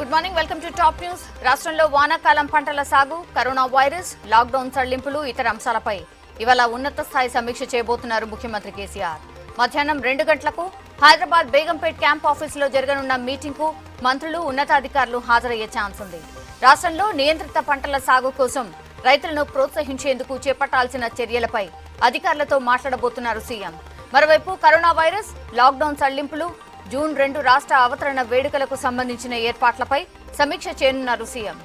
Good morning, welcome to top news. రాష్ట్రంలో వానాకాలం పంటల సాగు, కరోనా వైరస్, లాక్డౌన్ సడలింపులు, ఇతర అంశాలపై ఇవాళ ఉన్నత స్థాయి సమీక్ష చేయబోతున్నారు ముఖ్యమంత్రి కేసీఆర్. మధ్యాహ్నం 2 గంటలకు హైదరాబాద్ బేగంపేట్ క్యాంప్ ఆఫీసులో జరగనున్న మీటింగ్ కు మంత్రులు, ఉన్నతాధికారులు హాజరయ్యే ఛాన్స్ ఉంది. రాష్ట్రంలో నియంత్రిత పంటల సాగు కోసం రైతులను ప్రోత్సహించేందుకు చేపట్టాల్సిన చర్యలపై అధికారులతో మాట్లాడబోతున్నారు సీఎం. మరోవైపు కరోనా వైరస్, లాక్డౌన్ సడలింపులు, జూన్ 2 రాష్ట్ర అవతరణ వేడుకలకు సంబంధించిన ఏర్పాట్లపై సమీక్ష చేయనున్నారు సీఎం.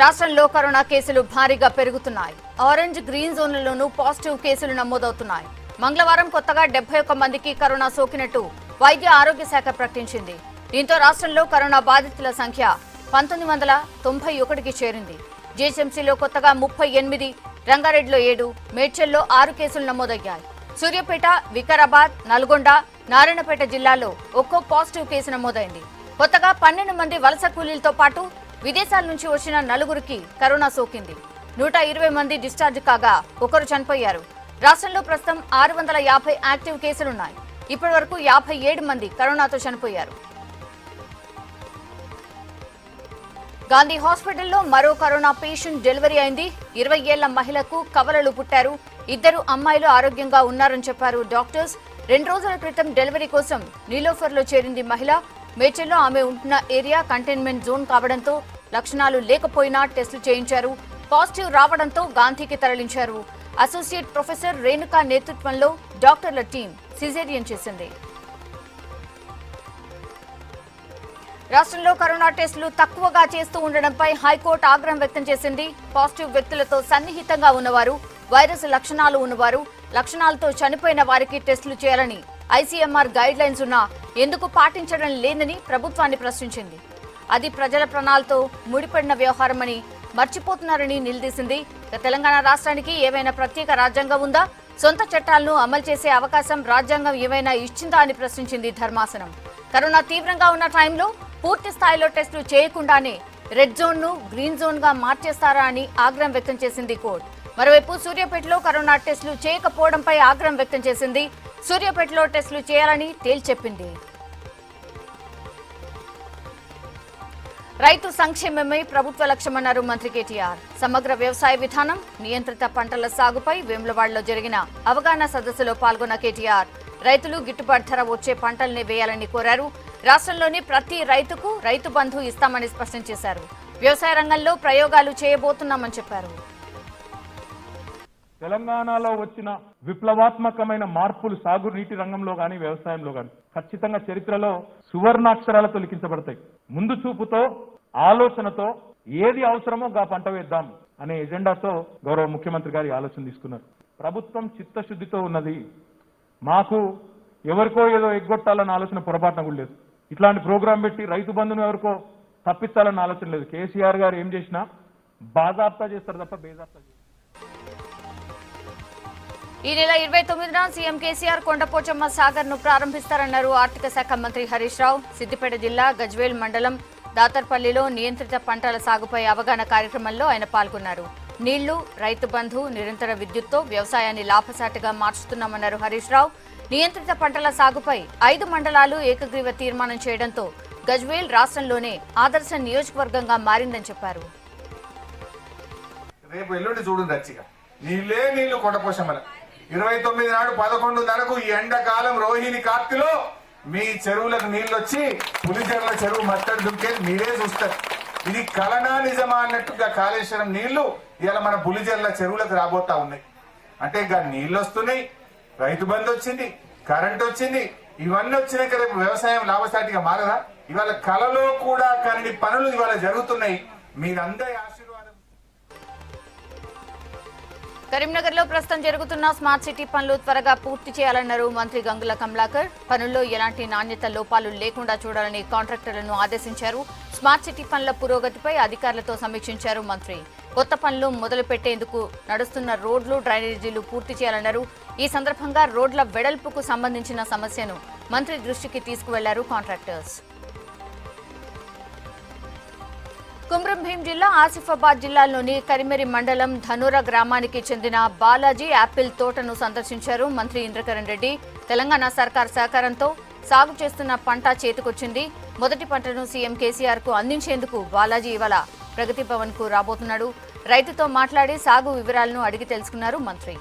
రాష్ట్రంలో కరోనా కేసులు భారీగా పెరుగుతున్నాయి. ఆరెంజ్, గ్రీన్ జోన్లలోనూ పాజిటివ్ కేసులు నమోదవుతున్నాయి. మంగళవారం కొత్తగా 71 మందికి కరోనా సోకినట్టు వైద్య ఆరోగ్య శాఖ ప్రకటించింది. దీంతో రాష్ట్రంలో కరోనా బాధితుల సంఖ్య 1991కి చేరింది. జీహెచ్ఎంసీలో కొత్తగా 38, రంగారెడ్డిలో 7, మేడ్చల్లో 6 కేసులు నమోదయ్యాయి. సూర్యాపేట, వికారాబాద్, నల్గొండ, నారాయణపేట జిల్లాల్లో ఒక్కో పాజిటివ్ కేసు నమోదైంది. కొత్తగా 12 మంది వలస కూలీలతో పాటు విదేశాల నుంచి వచ్చిన 4గురికి కరోనా సోకింది. 120 మంది డిశ్చార్జ్ కాగా 1 చనిపోయారు. రాష్ట్రంలో ప్రస్తుతం 650 యాక్టివ్ కేసులున్నాయి. ఇప్పటి వరకు 57 మంది కరోనాతో చనిపోయారు. గాంధీ హాస్పిటల్లో మరో కరోనా పేషెంట్ డెలివరీ అయింది. 20 ఏళ్ల మహిళకు కవలలు పుట్టారు. 2 అమ్మాయిలు ఆరోగ్యంగా ఉన్నారని చెప్పారు డాక్టర్స్. 2 రోజుల క్రితం డెలివరీ కోసం నీలోఫర్లో చేరింది మహిళ. మేడ్చల్లో ఆమె ఉంటున్న ఏరియా కంటైన్మెంట్ జోన్ కావడంతో లక్షణాలు లేకపోయినా టెస్టులు చేయించారు. పాజిటివ్ రావడంతో గాంధీకి తరలించారు. అసోసియేట్ ప్రొఫెసర్ రేణుకా నేతృత్వంలో డాక్టర్ల టీం సిజేరియన్ చేసింది. రాష్ట్రంలో కరోనా టెస్టులు తక్కువగా చేస్తూ ఉండడంపై హైకోర్టు ఆగ్రహం వ్యక్తం చేసింది. పాజిటివ్ వ్యక్తులతో సన్నిహితంగా ఉన్నవారు, వైరస్ లక్షణాలు ఉన్నవారు, లక్షణాలతో చనిపోయిన వారికి టెస్టులు చేయాలని ఐసీఎంఆర్ గైడ్ లైన్స్ ఉన్నా ఎందుకు పాటించడం లేదని ప్రభుత్వాన్ని ప్రశ్నించింది. అది ప్రజల ప్రాణాలతో ముడిపడిన వ్యవహారమని మర్చిపోతున్నారని నిలదీసింది. తెలంగాణ రాష్ట్రానికి ఏవైనా ప్రత్యేక రాజ్యాంగం ఉందా? సొంత చట్టాలను అమలు చేసే అవకాశం రాజ్యాంగం ఏమైనా ఇచ్చిందా అని ప్రశ్నించింది ధర్మాసనం. కరోనా తీవ్రంగా ఉన్న టైంలో పూర్తి స్థాయిలో టెస్టులు చేయకుండానే రెడ్ జోన్ ను గ్రీన్ జోన్ గా మార్చేస్తారా అని ఆగ్రహం వ్యక్తం చేసింది కోర్టు. మరోవైపు సూర్యాపేటలో కరోనా టెస్టులు చేయకపోవడంపై ఆగ్రహం వ్యక్తం చేసింది. సూర్యాపేటలో టెస్టులు చేయాలని తేల్చెప్పింది. రైతు సంక్షేమమే ప్రభుత్వ లక్ష్యమన్నారు మంత్రి కేటీఆర్. సమగ్ర వ్యవసాయ విధానం, నియంత్రిత పంటల సాగుపై వేములవాడలో జరిగిన అవగాహన సదస్సులో పాల్గొన్న కేటీఆర్ రైతులు గిట్టుబాటు ధర వచ్చే పంటల్ని వేయాలని కోరారు. రాష్ట్రంలోని ప్రతి రైతుకు రైతు బంధు ఇస్తామని స్పష్టం చేశారు. వ్యవసాయ రంగంలో ప్రయోగాలు చేయబోతున్నామని చెప్పారు. తెలంగాణలో వచ్చిన విప్లవాత్మకమైన మార్పులు సాగునీటి రంగంలో గాని, వ్యవసాయంలో గాని ఖచ్చితంగా చరిత్రలో సువర్ణాక్షరాలతో లిఖించబడతాయి. ముందు చూపుతో, ఆలోచనతో ఏది అవసరమో గా పంట వేద్దాం అనే ఎజెండాతో గౌరవ ముఖ్యమంత్రి గారి ఆలోచన తీసుకున్నారు. ప్రభుత్వం చిత్తశుద్ధితో ఉన్నది. మాకు ఎవరికో ఏదో ఎగ్గొట్టాలన్న ఆలోచన పొరపాటున కూడా లేదు. ఇట్లాంటి ప్రోగ్రాం పెట్టి రైతు బంధును ఎవరికో తప్పించాలన్న ఆలోచన లేదు. కేసీఆర్ గారు ఏం చేసినా బాజాప్తా చేస్తారు తప్ప బేజాప్తా చేస్తారు. ఈ నెల 29న సీఎం కేసీఆర్ కొండపోచమ్మ సాగర్ ను ప్రారంభిస్తారన్నారు ఆర్థిక శాఖ మంత్రి హరీష్ రావు. సిద్దిపేట జిల్లా గజ్వేల్ మండలం దాతర్పల్లిలో నియంత్రిత పంటల సాగుపై అవగాహన కార్యక్రమంలో ఆయన పాల్గొన్నారు. నీళ్లు, రైతు బంధు, నిరంతర విద్యుత్తో వ్యవసాయాన్ని లాభసాటిగా మార్చుతున్నామన్నారు హరీష్ రావు. నియంత్రిత పంటల సాగుపై 5 మండలాలు ఏకగ్రీవ తీర్మానం చేయడంతో గజ్వేల్ రాష్ట్రంలోనే ఆదర్శ నియోజకవర్గంగా మారిందని చెప్పారు. రేపు ఎల్లుండి చూడండి రచ్చిగా నీళ్ళే నీళ్లు కొండపోషమ్మల 29 నాడు 11:30 ఈ ఎండాకాలం రోహిణి కార్తిలో మీ చెరువులకు నీళ్లు వచ్చి పులిచెర్ల చెరువు మత్తడి దుంకేది మీరే చూస్తారు. ఇది కలనా నిజమా అన్నట్టుగా కాళేశ్వరం నీళ్లు ఇలా మన పులిచెర్ల చెరువులకు రాబోతా ఉన్నాయి. అంటే ఇక నీళ్లు వస్తున్నాయి, రైతు బంధు వచ్చింది, కరెంట్ వచ్చింది, ఇవన్నీ వచ్చినాక రేపు వ్యవసాయం లాభసాటిగా మారదా? ఇవాళ కలలో కూడా కానీ పనులు ఇవాళ జరుగుతున్నాయి. మీరందరి ఆశీర్వాదం. కరీంనగర్ లో ప్రస్తుతం జరుగుతున్న స్మార్ట్ సిటీ పనులు త్వరగా పూర్తి చేయాలన్నారు మంత్రి గంగుల కమలాకర్. పనుల్లో ఎలాంటి నాణ్యత లోపాలు లేకుండా చూడాలని కాంట్రాక్టర్లను ఆదేశించారు. స్మార్ట్ సిటీ పనుల పురోగతిపై అధికారులతో సమీక్షించారు మంత్రి. కొత్త పనులు మొదలు పెట్టేందుకు నడుస్తున్న రోడ్లు, డ్రైనేజీలు పూర్తి చేయాలన్నారు. ఈ సందర్భంగా రోడ్ల వెడల్పుకు సంబంధించిన సమస్యను మంత్రి దృష్టికి తీసుకువెళ్లారు కాంట్రాక్టర్స్. కుమ్రంభీం జిల్లా ఆసిఫాబాద్ జిల్లాలోని కరిమెరి మండలం ధనూర గ్రామానికి చెందిన బాలాజీ యాపిల్ తోటను సందర్శించారు మంత్రి ఇంద్రకరణ్ రెడ్డి. తెలంగాణ సర్కార్ సహకారంతో సాగు చేస్తున్న పంట చేతికొచ్చింది. మొదటి పంటను సీఎం కేసీఆర్ కు అందించేందుకు బాలాజీ ఇవాళ ప్రగతి భవన్ కు రాబోతున్నాడు. రైతుతో మాట్లాడి సాగు వివరాలను అడిగి తెలుసుకున్నారు మంత్రి.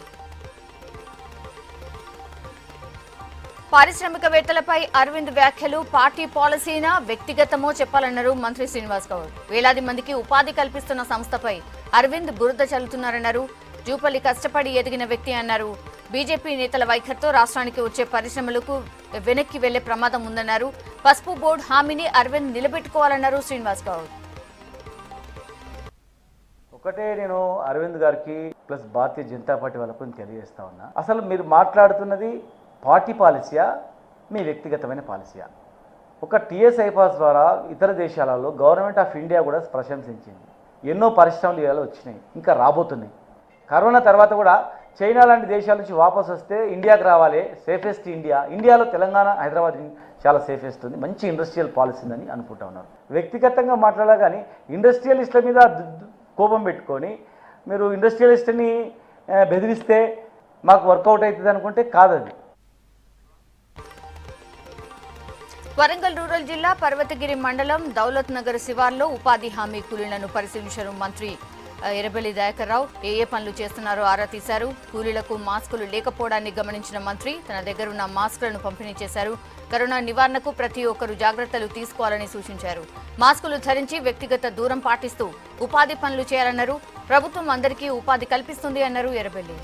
పారిశ్రామికవేత్తలపై అరవింద్ వ్యాఖ్యలు పార్టీ పాలసీనా వ్యక్తిగతమో చెప్పాలన్నారు మంత్రి శ్రీనివాస్ గౌడ్. వేలాది మందికి ఉపాధి కల్పిస్తున్న సంస్థపై అరవింద్ బురద చల్లుతున్నారన్నారు. జూపల్లి కష్టపడి ఎదిగిన వ్యక్తి అన్నారు. బీజేపీ నేతల వైఖరితో రాష్ట్రానికి వచ్చే పరిశ్రమలకు వెనక్కి వెళ్లే ప్రమాదం ఉందన్నారు. పసుపు బోర్డు హామీని అరవింద్ నిలబెట్టుకోవాలన్నారు శ్రీనివాస్ గౌడ్. ఒకటే నేను అరవింద్ గారికి ప్లస్ భారతీయ జనతా పార్టీ వాళ్ళకు తెలియజేస్తా ఉన్నా, అసలు మీరు మాట్లాడుతున్నది పార్టీ పాలసీయా మీ వ్యక్తిగతమైన పాలసీయా? ఒక టీఎస్ఐ పాస్ ద్వారా ఇతర దేశాలలో గవర్నమెంట్ ఆఫ్ ఇండియా కూడా ప్రశంసించింది. ఎన్నో పరిశ్రమలు ఇవాళ వచ్చినాయి, ఇంకా రాబోతున్నాయి. కరోనా తర్వాత కూడా చైనా లాంటి దేశాల నుంచి వాపసు వస్తే ఇండియాకి రావాలి, సేఫెస్ట్ ఇండియాలో తెలంగాణ హైదరాబాద్ చాలా సేఫెస్ట్ ఉంది, మంచి ఇండస్ట్రియల్ పాలసీ ఉందని అనుకుంటా ఉన్నారు. వ్యక్తిగతంగా మాట్లాడాలి కానీ ఇండస్ట్రియలిస్టుల మీద కోపం పెట్టుకొని మీరు ఇండస్ట్రియలిస్ట్ని బెదిరిస్తే మాకు వర్కౌట్ అవుతుంది అనుకుంటే కాదది. వరంగల్ రూరల్ జిల్లా పర్వతగిరి మండలం దౌలత్ నగర్ శివార్లో ఉపాధి హామీ కూలీలను పరిశీలించారు మంత్రి ఎర్రబెల్లి దయాకర్ రావు. ఏ పనులు చేస్తున్నారో ఆరా తీశారు. కూలీలకు మాస్కులు లేకపోవడాన్ని గమనించిన మంత్రి తన దగ్గరున్న మాస్కులను పంపిణీ చేశారు. కరోనా నివారణకు ప్రతి ఒక్కరూ జాగ్రత్తలు తీసుకోవాలని సూచించారు. మాస్కులు ధరించి వ్యక్తిగత దూరం పాటిస్తూ ఉపాధి పనులు చేయాలన్నారు. ప్రభుత్వం అందరికీ ఉపాధి కల్పిస్తుంది అన్నారు ఎర్రబెల్లి.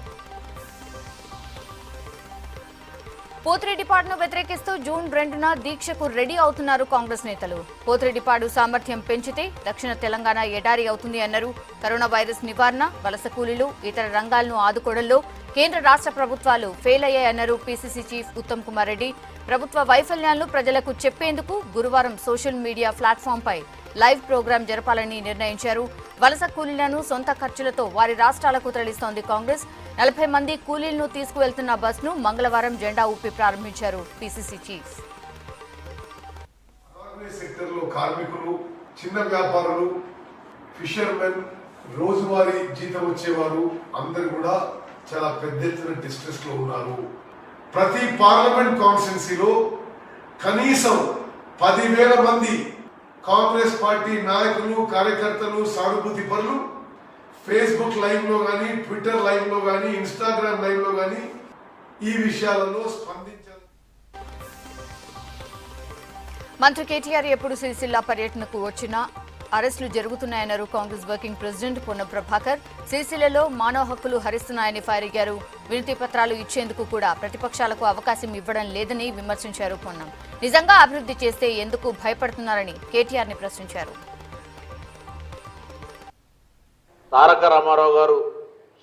పోతిరెడ్డిపాడును వ్యతిరేకిస్తూ జూన్ 2న దీక్షకు రెడీ అవుతున్నారు కాంగ్రెస్ నేతలు. పోతిరెడ్డిపాడు సామర్థ్యం పెంచితే దక్షిణ తెలంగాణ ఎడారి అవుతుంది అన్నారు. కరోనా వైరస్ నివారణ, వలస కూలీలు, ఇతర రంగాలను ఆదుకోవడంలో కేంద్ర రాష్ట్ర ప్రభుత్వాలు ఫెయిల్ అయ్యాయన్నారు పీసీసీ చీఫ్ ఉత్తమ్ కుమార్ రెడ్డి. ప్రభుత్వ వైఫల్యాలను ప్రజలకు చెప్పేందుకు గురువారం సోషల్ మీడియా ప్లాట్ఫామ్పై లైవ్ ప్రోగ్రాం జరపాలని నిర్ణయించారు. వలస కూలీలను సొంత ఖర్చులతో వారి రాష్ట్రాలకు తరలిస్తోంది కాంగ్రెస్. 40 మంది కూలీలను తీసుకువెళ్తున్న బస్ను మంగళవారం జెండా ఊపి ప్రారంభించారు పీసీసీ చీఫ్. సెక్టర్లో కార్మికులు, చిన్న వ్యాపారులు, ఫిషర్మెన్, రోజువారీ జీతం వచ్చేవారు అందరు కూడా చాలా పెద్ద ఎత్తున డిస్ట్రెస్ లో ఉన్నారు. ప్రతి పార్లమెంట్ కాన్స్టిట్యున్సీలో కనీసం 10,000 మంది కాంగ్రెస్ పార్టీ నాయకులు, కార్యకర్తలు, సానుభూతి పరులు ఫేస్బుక్ లైవ్ లో గానీ, ట్విట్టర్ లైవ్ లో గానీ, ఇన్స్టాగ్రామ్ లైవ్ లో గానీ ఈ విషయాలలో స్పందించారు. మంత్రి కేటీఆర్ ఎప్పుడు సిరిసిల్ల పర్యటనకు వచ్చినా అరెస్టులు జరుగుతున్నాయన్నారు కాంగ్రెస్ వర్కింగ్ ప్రెసిడెంట్ పొన్నం ప్రభాకర్. సిరిసిల్లలో మానవ హక్కులు హరిస్తున్నాయని ఫైర్ అయ్యారు. వినతి పత్రాలు ఇచ్చేందుకు కూడా ప్రతిపక్షాలకు అవకాశం ఇవ్వడం లేదని విమర్శించారు పొన్నం. నిజంగా అభివృద్ధి చేస్తే ఎందుకు భయపడుతున్నారని కేటీఆర్ ని ప్రశ్నించారు. తారక రామారావు గారు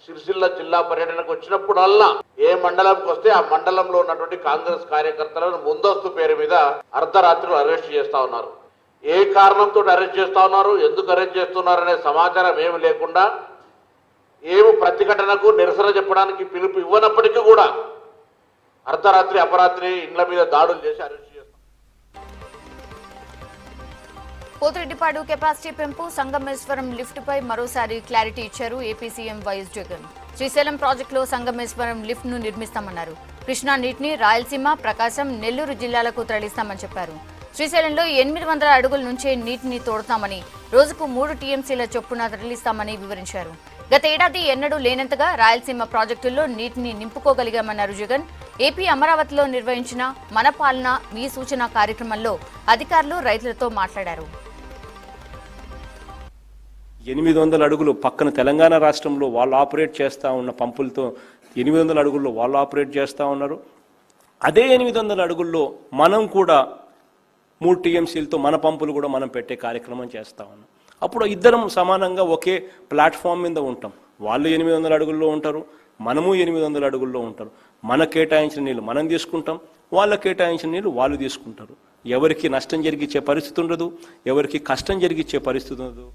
సిరిసిల్ల జిల్లా పర్యటనకు వచ్చినప్పుడల్లా ఏ మండలంకి వస్తే ఆ మండలంలో ఉన్నటువంటి కాంగ్రెస్ కార్యకర్తలను ముందస్తు పేరు మీద అర్ధరాత్రులు అరెస్ట్ చేస్తా ఉన్నారు. ఏ కారణంతో అరెస్ట్ చేస్తా ఉన్నారు, ఎందుకు అరెస్ట్ చేస్తున్నారనే సమాచారం ఏమి లేకుండా, ఏమి ప్రతిఘటనకు నిరసన చెప్పడానికి పిలుపు ఇవ్వనప్పటికీ కూడా అర్ధరాత్రి అపరాత్రి ఇండ్ల మీద దాడులు చేసి అరెస్ట్ చేస్తారు. పోతిరెడ్డిపాడు కెపాసిటీ పెంపు, సంగమేశ్వరం లిఫ్ట్ పై మరోసారి క్లారిటీ ఇచ్చారు AP CM YS Jagan. Srisailam ప్రాజెక్టులో సంగమేశ్వరం లిఫ్ట్ ను నిర్మిస్తామన్నారు. కృష్ణా నీటిని రాయలసీమ, ప్రకాశం, నెల్లూరు జిల్లాలకు తరలిస్తామని చెప్పారు. శ్రీశైలంలో 800 అడుగుల నుంచే నీటిని తోడతామని, రోజుకు 3 టీఎంసీల చొప్పున తరలిస్తామని వివరించారు. గత ఏడాది ఎన్నడూ లేనంతగా రాయలసీమ ప్రాజెక్టుల్లో నీటిని నింపుకోగలిగామన్నారు జగన్. ఏపీ అమరావతిలో నిర్వహించిన మన పాలన మీ సూచన కార్యక్రమంలో అధికారులు రైతులతో మాట్లాడారు. 800 అడుగులు పక్కన తెలంగాణ రాష్ట్రంలో వాళ్ళు ఆపరేట్ చేస్తూ ఉన్న పంపులతో 800 అడుగుల్లో వాళ్ళు ఆపరేట్ చేస్తూ ఉన్నారు. అదే 800 అడుగుల్లో మనం కూడా 3 టీఎంసీలతో మన పంపులు కూడా మనం పెట్టే కార్యక్రమం చేస్తూ ఉన్నాం. అప్పుడు ఇద్దరం సమానంగా ఒకే ప్లాట్ఫామ్ మీద ఉంటాం. వాళ్ళు 800 అడుగుల్లో ఉంటారు, మనము 800 అడుగుల్లో ఉంటారు. మన కేటాయించిన నీళ్ళు మనం తీసుకుంటాం, వాళ్ళ కేటాయించిన నీళ్ళు వాళ్ళు తీసుకుంటారు. ఎవరికి నష్టం జరిగించే పరిస్థితి ఉండదు, ఎవరికి కష్టం జరిగించే పరిస్థితి ఉండదు.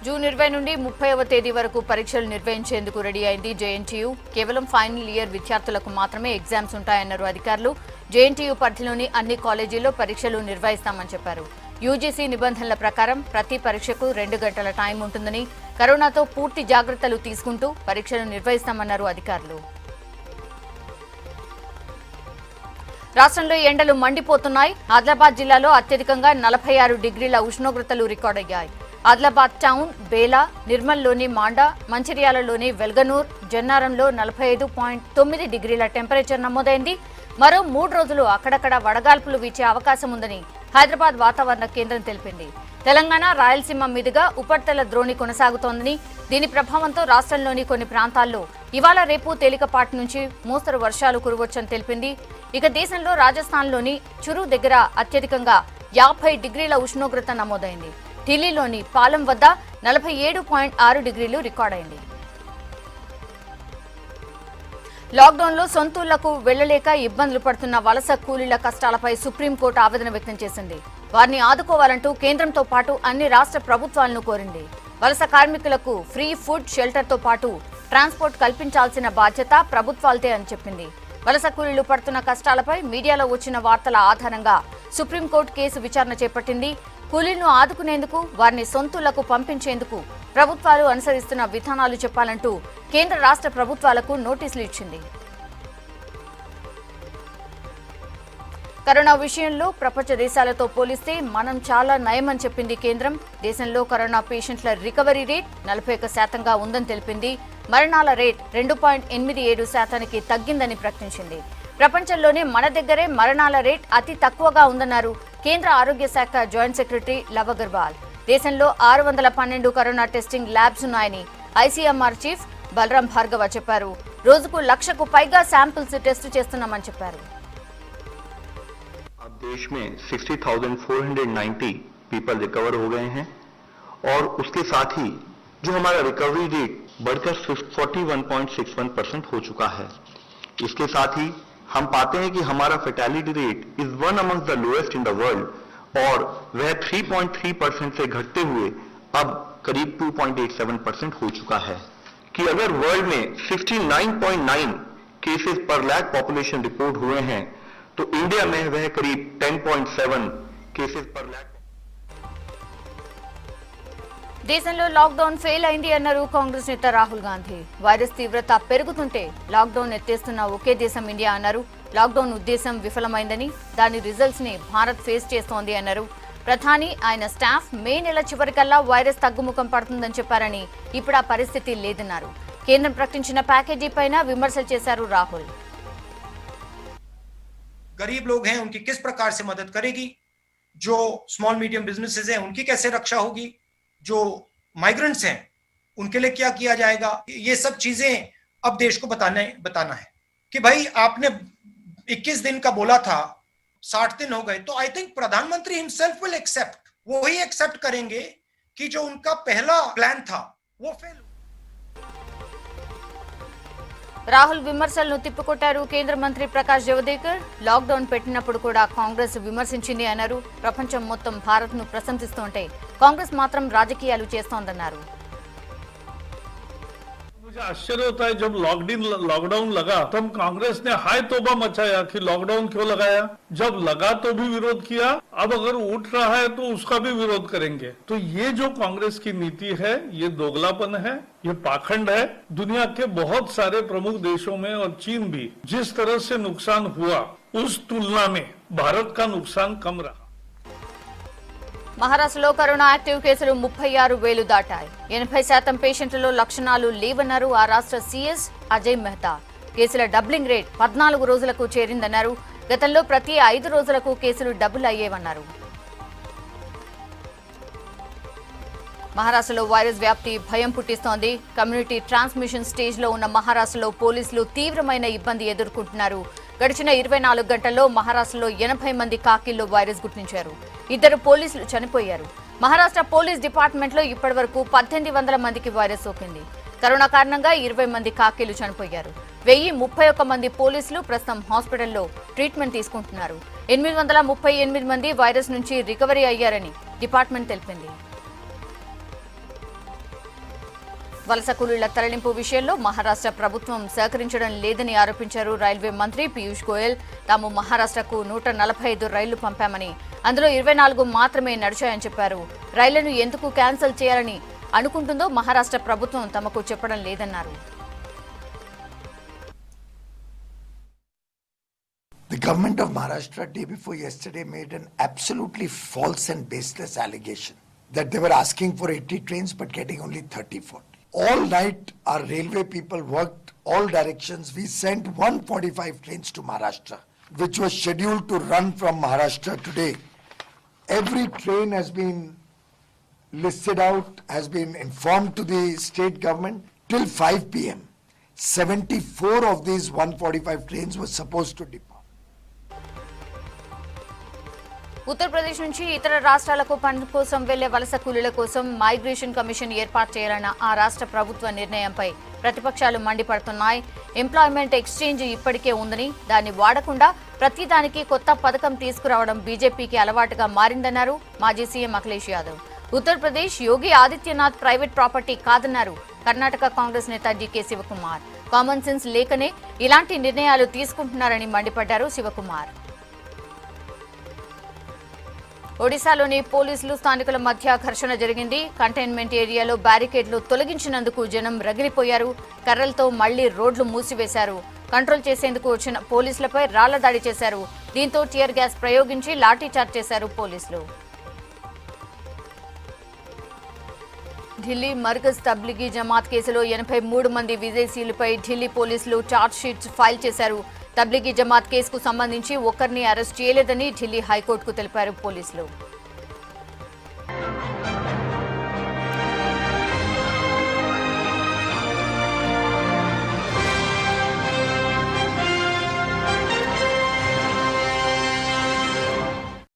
జూన్ 20 నుండి 30వ తేదీ వరకు పరీక్షలు నిర్వహించేందుకు రెడీ అయింది జేఎన్టీయూ. కేవలం ఫైనల్ ఇయర్ విద్యార్థులకు మాత్రమే ఎగ్జామ్స్ ఉంటాయన్నారు అధికారులు. జేఎన్టీయూ పరిధిలోని అన్ని కాలేజీల్లో పరీక్షలు నిర్వహిస్తామని చెప్పారు. యూజీసీ నిబంధనల ప్రకారం ప్రతి పరీక్షకు 2 గంటల టైం ఉంటుందని, కరోనాతో పూర్తి జాగ్రత్తలు తీసుకుంటూ పరీక్షలు నిర్వహిస్తామన్నారు అధికారులు. రాష్ట్రంలో ఎండలు మండిపోతున్నాయి. ఆదిలాబాద్ జిల్లాలో అత్యధికంగా 46 డిగ్రీల ఉష్ణోగ్రతలు రికార్డయ్యాయి. ఆదిలాబాద్ టౌన్, బేలా, నిర్మల్లోని మాండా, మంచిర్యాలలోని వెల్గనూర్, జన్నారంలో 45.9 డిగ్రీల టెంపరేచర్ నమోదైంది. మరో 3 రోజులు అక్కడక్కడ వడగాల్పులు వీచే అవకాశం ఉందని హైదరాబాద్ వాతావరణ కేంద్రం తెలిపింది. తెలంగాణ, రాయలసీమ మీదుగా ఉపరితల ద్రోణి కొనసాగుతోందని, దీని ప్రభావంతో రాష్ట్రంలోని కొన్ని ప్రాంతాల్లో ఇవాళ రేపు తేలికపాటి నుంచి మోస్తరు వర్షాలు కురవచ్చని తెలిపింది. ఇక దేశంలో రాజస్థాన్లోని చురు దగ్గర అత్యధికంగా 50 డిగ్రీల ఉష్ణోగ్రత నమోదైంది. ఢిల్లీలోని పాలెం వద్ద 47.6 డిగ్రీలు రికార్డైంది. లాక్డౌన్లో సొంతూళ్లకు వెళ్లలేక ఇబ్బందులు పడుతున్న వలస కూలీల కష్టాలపై సుప్రీంకోర్టు ఆవేదన వ్యక్తం చేసింది. వారిని ఆదుకోవాలంటూ కేంద్రంతో పాటు అన్ని రాష్ట్ర ప్రభుత్వాలను కోరింది. వలస కార్మికులకు ఫ్రీ ఫుడ్, షెల్టర్తో పాటు ట్రాన్స్పోర్ట్ కల్పించాల్సిన బాధ్యత ప్రభుత్వాలదే అని చెప్పింది. వలస కూలీలు పడుతున్న కష్టాలపై మీడియాలో వచ్చిన వార్తల ఆధారంగా సుప్రీంకోర్టు కేసు విచారణ చేపట్టింది. కూలీలను ఆదుకునేందుకు, వారిని సొంతూళ్లకు పంపించేందుకు ప్రభుత్వాలు అనుసరిస్తున్న విధానాలు చెప్పాలంటూ కేంద్ర రాష్ట్ర ప్రభుత్వాలకు నోటీసులు ఇచ్చింది. కరోనా విషయంలో ప్రపంచ దేశాలతో పోలిస్తే మనం చాలా నయమని చెప్పింది కేంద్రం. దేశంలో కరోనా పేషెంట్ల రికవరీ రేట్ 41% ఉందని తెలిపింది. మరణాల రేట్ 2.87% తగ్గిందని ప్రకటించింది. ప్రపంచంలోనే మన దగ్గరే మరణాల రేట్ అతి తక్కువగా ఉందన్నారు కేంద్ర ఆరోగ్య శాఖ జాయింట్ సెక్రటరీ లవ్ అగర్వాల్. దేశంలో 612 కరోనా టెస్టింగ్ ల్యాబ్స్ ఉన్నాయని ఐసీఎంఆర్ చీఫ్ బలరాం భార్గవ చెప్పారు. రోజుకు 1,00,000కు పైగా శాంపిల్స్ టెస్ట్ చేస్తున్నామని చెప్పారు. अब देश में 60,490 पीपल रिकवर हो गए हैं और उसके साथ ही जो हमारा रिकवरी रेट बढ़कर 41.61% हो चुका है। इसके साथ ही हम पाते हैं कि हमारा fatality rate is one among the lowest in the world और वह 3.3% से घटते हुए अब करीब 2.87% हो चुका है कि अगर वर्ल्ड में 69.9 केसेस पर लाख पॉपुलेशन रिपोर्ट हुए हैं तो इंडिया में वह करीब 10.7 केसेस पर लाख। దేశంలో లాక్డౌన్ ఫెయిల్ అయింది అన్నారు కాంగ్రెస్ నేత రాహుల్ గాంధీ. వైరస్ తీవ్రత పెరుగుతుంటే లాక్డౌన్ ఎత్తేస్తున్న ఒకే దేశం ఇండియా అన్నారు. లాక్డౌన్ ఉద్దేశం విఫలమైందని, దాని రిజల్ట్స్ ని భారత్ ఫేస్ చేస్తోంది అన్నారు. ప్రధాని, ఆయన స్టాఫ్ మే నెల చివరికల్లా వైరస్ తగ్గుముఖం పడుతుందని చెప్పారని, ఇప్పుడు ఆ పరిస్థితి లేదన్నారు. కేంద్రం ప్రకటించిన ప్యాకేజీ పైన విమర్శలు చేశారు రాహుల్. गरीब लोग हैं उनकी किस प्रकार से मदद करेगी, जो स्मॉल मीडियम बिजनेसेस हैं उनकी कैसे रक्षा होगी, जो माइग्रेंट्स हैं उनके लिए क्या किया जाएगा, ये सब चीजें अब देश को बताना है कि भाई आपने 21 दिन का बोला था, 60 दिन हो गए, तो आई थिंक प्रधानमंत्री हिमसेल्फ विल एक्सेप्ट, वो ही एक्सेप्ट करेंगे कि जो उनका पहला प्लान था वो फेल। రాహుల్ విమర్శలను తిప్పికొట్టారు కేంద్ర మంత్రి ప్రకాష్ జవదేకర్. లాక్డౌన్ పెట్టినప్పుడు కూడా కాంగ్రెస్ విమర్శించింది అన్నారు. ప్రపంచం మొత్తం భారత్ ను ప్రశంసిస్తుంటే కాంగ్రెస్ మాత్రం రాజకీయాలు చేస్తోందన్నారు. मुझे आश्चर्य होता है जब लॉकडाउन लगा तब कांग्रेस ने हाय तौबा मचाया कि लॉकडाउन क्यों लगाया, जब लगा तो भी विरोध किया, अब अगर उठ रहा है तो उसका भी विरोध करेंगे। तो ये जो कांग्रेस की नीति है ये दोगलापन है, ये पाखंड है। दुनिया के बहुत सारे प्रमुख देशों में और चीन भी जिस तरह से नुकसान हुआ उस तुलना में भारत का नुकसान कम रहा। మహారాష్ట్రలో కరోనా యాక్టివ్ కేసులు 36,000 దాటాయి. 80% పేషెంట్లలో లక్షణాలు లేవన్నారు ఆ రాష్ట్ర సీఎస్ అజయ్ మెహతా. కేసుల డబ్లింగ్ రేట్ 14 రోజులకు చేరిందన్నారు. గతంలో ప్రతి 5 రోజులకు కేసులు డబుల్ అయ్యేవన్నారు. మహారాష్ట్రలో వైరస్ వ్యాప్తి భయం పుట్టిస్తోంది. కమ్యూనిటీ ట్రాన్స్మిషన్ స్టేజ్ లో ఉన్న మహారాష్ట్రలో పోలీసులు తీవ్రమైన ఇబ్బంది ఎదుర్కొంటున్నారు. గడిచిన 24 గంటల్లో మహారాష్ట్రలో 80 మంది కాకిల్లో వైరస్ గుర్తించారు. 2 పోలీసులు చనిపోయారు. మహారాష్ట్ర పోలీస్ డిపార్ట్మెంట్ లో ఇప్పటివరకు 1800 మందికి వైరస్ సోకింది. కరోనా కారణంగా 20 మంది కాకీలు చనిపోయారు. 1031 మంది పోలీసులు ప్రస్తుతం హాస్పిటల్లో ట్రీట్మెంట్ తీసుకుంటున్నారు. 838 మంది వైరస్ నుంచి రికవరీ అయ్యారని డిపార్ట్మెంట్ తెలిపింది. వలస కూలీల తరలింపు విషయంలో మహారాష్ట్ర ప్రభుత్వం సహకరించడం లేదని ఆరోపించారు రైల్వే మంత్రి పీయూష్ గోయల్. తాము మహారాష్ట్రకు 145 రైళ్లు పంపామని, అందులో 24 మాత్రమే నడిచాయని చెప్పారు. రైళ్లను ఎందుకు క్యాన్సిల్ చేయాలని అనుకుంటుందో మహారాష్ట్ర ప్రభుత్వం తమకు చెప్పడం లేదన్నారు. The government of Maharashtra day before yesterday made an absolutely false and baseless allegation that they were asking for 80 trains but getting only 30-40. All night our railway people worked all directions. We sent 145 trains to Maharashtra, which was scheduled to run from Maharashtra today. Every train has been listed out, has been informed to the state government till 5 p.m. 74 of these 145 trains were supposed to depart. Uttar Pradesh నుంచి ఇతర రాష్ట్రాలకు పని కోసం వెళ్లే వలస కూలీల కోసం migration commission ఏర్పాటు చేయాలన్న ఆ రాష్ట్ర ప్రభుత్వ నిర్ణయంపై ప్రతిపక్షాలు మండిపడుతున్నాయి. ఎంప్లాయ్మెంట్ ఎక్స్చేంజ్ ఇప్పటికే ఉందని దాన్ని వాడకుండా ప్రతిదానికి కొత్త పథకం తీసుకురావడం బీజేపీకి అలవాటుగా మారిందన్నారు మాజీ CM Akhilesh Yadav. Uttar Pradesh Yogi Adityanath private property కాదన్నారు కర్ణాటక కాంగ్రెస్ నేత డీకే శివకుమార్. కామన్ సెన్స్ లేకనే ఇలాంటి నిర్ణయాలు తీసుకుంటున్నారని మండిపడ్డారు శివకుమార్. ఒడిశాలోని పోలీసులు స్థానికుల మధ్య ఘర్షణ జరిగింది. కంటైన్మెంట్ ఏరియాలో బ్యారికేడ్లు తొలగించినందుకు జనం రగిలిపోయారు. కర్రలతో మళ్లీ రోడ్లు మూసివేశారు. కంట్రోల్ చేసేందుకు వచ్చిన పోలీసులపై రాళ్ల దాడి చేశారు. దీంతో టియర్ గ్యాస్ ప్రయోగించి లాఠీచార్జ్ చేశారు పోలీసులు. ఢిల్లీ మర్కజ్ తబ్లిగీ జమాత్ కేసులో 83 మంది విదేశీయులపై ఢిల్లీ పోలీసులు ఛార్జ్ షీట్స్ ఫైల్ చేశారు. తబ్లిగీ జమాత్ కేసుకు సంబంధించి ఒక్కరిని అరెస్ట్ చేయలేదని ఢిల్లీ హైకోర్టుకు తెలిపారు పోలీసులు.